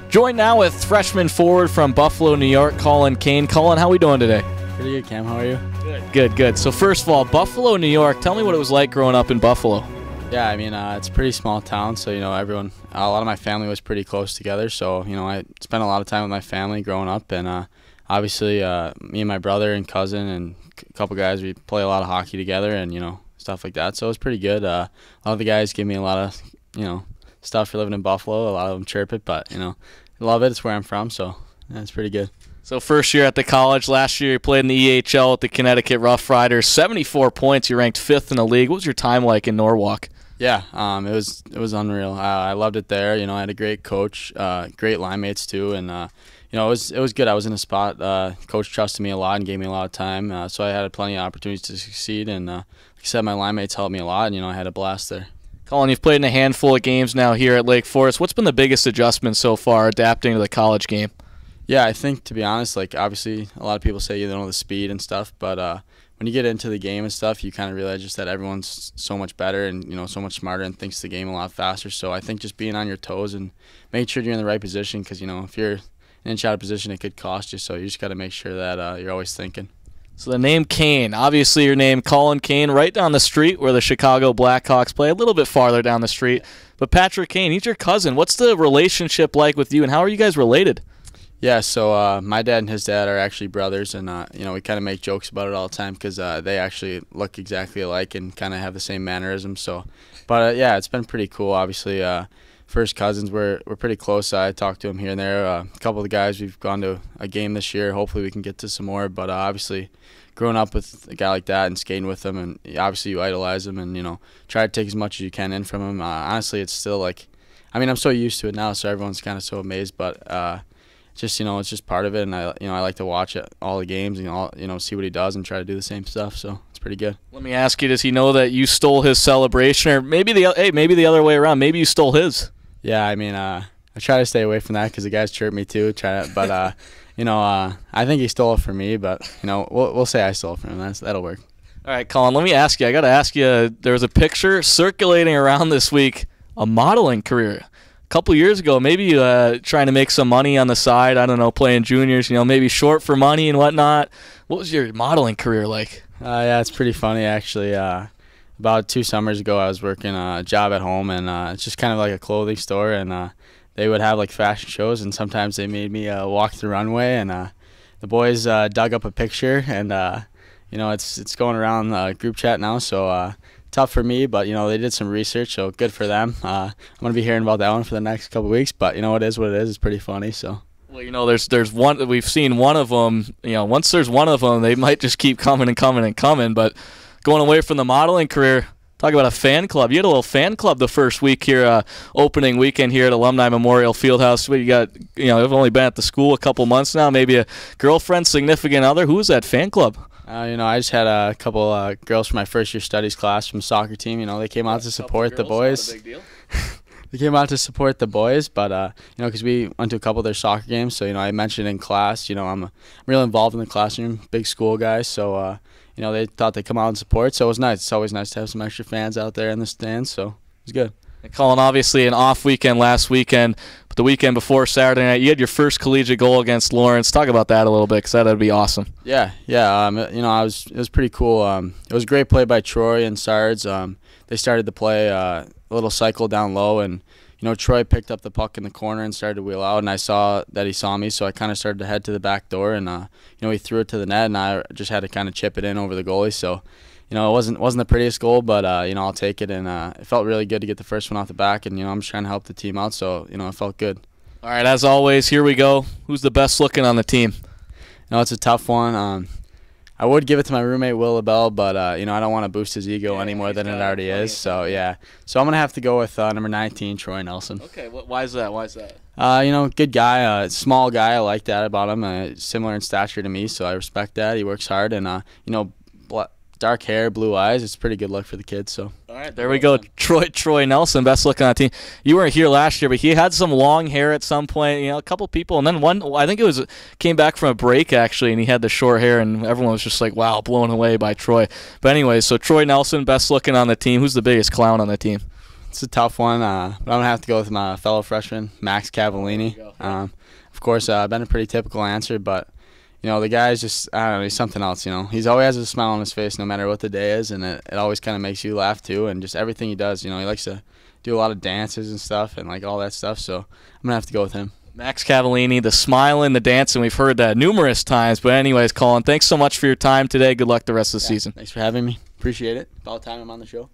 Joined now with freshman forward from Buffalo, New York, Kane. Cullen, how are we doing today? Pretty good, Cam. How are you? Good. So first of all, Buffalo, New York. Tell me what it was like growing up in Buffalo. Yeah, I mean, it's a pretty small town, so, everyone, a lot of my family was pretty close together, so, I spent a lot of time with my family growing up, and obviously me and my brother and cousin and a couple guys, we play a lot of hockey together and, stuff like that, so it was pretty good. A lot of the guys give me a lot of, stuff for living in Buffalo. A lot of them chirp it, but, I love it. It's where I'm from, so yeah, it's pretty good. So first year at the college, last year you played in the EHL at the Connecticut Rough Riders. 74 points, you ranked 5th in the league. What was your time like in Norwalk? Yeah, it was unreal. I loved it there. I had a great coach, great line mates too, and it was good. I was in a spot. Coach trusted me a lot and gave me a lot of time, so I had plenty of opportunities to succeed. And like I said, my line mates helped me a lot, and I had a blast there. Cullen, you've played in a handful of games now here at Lake Forest. What's been the biggest adjustment so far adapting to the college game? Yeah, I think, to be honest, obviously a lot of people say you don't know the speed and stuff, but when you get into the game and stuff, you kind of realize just that everyone's so much better and, so much smarter and thinks the game a lot faster. So I think just being on your toes and making sure you're in the right position, because, if you're an inch out of position, it could cost you. So you just got to make sure that you're always thinking. So the name Kane, obviously your name, Cullen Kane, right down the street where the Chicago Blackhawks play, a little bit farther down the street. But Patrick Kane, he's your cousin. What's the relationship like with you, and how are you guys related? Yeah, so my dad and his dad are actually brothers, and we kind of make jokes about it all the time because they actually look exactly alike and kind of have the same mannerisms. So, but yeah, it's been pretty cool. Obviously, first cousins, we're pretty close. I talked to him here and there. A couple of the guys, we've gone to a game this year. Hopefully, we can get to some more. But obviously, growing up with a guy like that and skating with him, and obviously you idolize him and try to take as much as you can in from him. Honestly, it's still I'm so used to it now, so everyone's kind of so amazed, but. Just it's just part of it, and I like to watch all the games and see what he does and try to do the same stuff. So it's pretty good. Let me ask you: does he know that you stole his celebration, or maybe the other way around? Maybe you stole his. Yeah, I try to stay away from that because the guys chirp me too. But I think he stole it from me. But we'll say I stole it from him. That'll work. All right, Cullen. Let me ask you. I got to ask you. There was a picture circulating around this week, a modeling career. Couple years ago, maybe trying to make some money on the side. I don't know, playing juniors, maybe short for money and whatnot. What was your modeling career like? Yeah, it's pretty funny actually. About 2 summers ago, I was working a job at home, and it's just kind of like a clothing store, and they would have fashion shows, and sometimes they made me walk the runway, and the boys dug up a picture, and it's going around the group chat now, so. Tough for me, but they did some research, so good for them. I'm gonna be hearing about that one for the next couple of weeks, but it is what it is. It's pretty funny. So well, there's one, we've seen one of them. Once there's one of them, they might just keep coming and coming and coming. But going away from the modeling career, talk about a fan club. You had a little fan club the first week here, opening weekend here at Alumni Memorial Fieldhouse. You got you've only been at the school a couple months now. Maybe a girlfriend, significant other. Who was that fan club? I just had a couple girls from my first year studies class from the soccer team. They came out to support the boys. Not a big deal. They came out to support the boys, but because we went to a couple of their soccer games, so I mentioned in class, I'm really involved in the classroom, big school guy, so they thought they'd come out and support, so it was nice. It's always nice to have some extra fans out there in the stands, so it was good. And Cullen, obviously an off weekend last weekend, but the weekend before Saturday night, you had your first collegiate goal against Lawrence. Talk about that a little bit, because that'd be awesome. Yeah. It was pretty cool. It was a great play by Troy and Sards. They started to play a little cycle down low, and Troy picked up the puck in the corner and started to wheel out, and I saw that he saw me, so I kind of started to head to the back door, and he threw it to the net, and I just had to kind of chip it in over the goalie. So. It wasn't the prettiest goal, but I'll take it, and it felt really good to get the first one off the back, and I'm just trying to help the team out, so it felt good. All right, as always, here we go. Who's the best looking on the team? It's a tough one. I would give it to my roommate Will LaBelle, but I don't want to boost his ego any more than it already is. So yeah, so I'm gonna have to go with number 19, Troy Nelson. Okay, why is that? Good guy, small guy. I like that about him. Similar in stature to me, so I respect that. He works hard, and dark hair, blue eyes. It's a pretty good look for the kids. So. All right, there we go. Troy Nelson, best look on the team. You weren't here last year, but he had some long hair at some point. A couple people, and then one. I think it was came back from a break actually, and he had the short hair, and everyone was just like, "Wow, blown away by Troy." But anyway, so Troy Nelson, best looking on the team. Who's the biggest clown on the team? It's a tough one, but I'm gonna have to go with my fellow freshman, Max Cavallini. Of course, been a pretty typical answer, but. The guy's just, I don't know, he's something else, He's always has a smile on his face no matter what the day is, and it always kind of makes you laugh too, and just everything he does, he likes to do a lot of dances and stuff and, like, all that stuff, so I'm going to have to go with him. Max Cavallini, the smiling, the dancing, we've heard that numerous times, but anyways, Cullen, thanks so much for your time today. Good luck the rest of the season. Thanks for having me. Appreciate it. About time I'm on the show.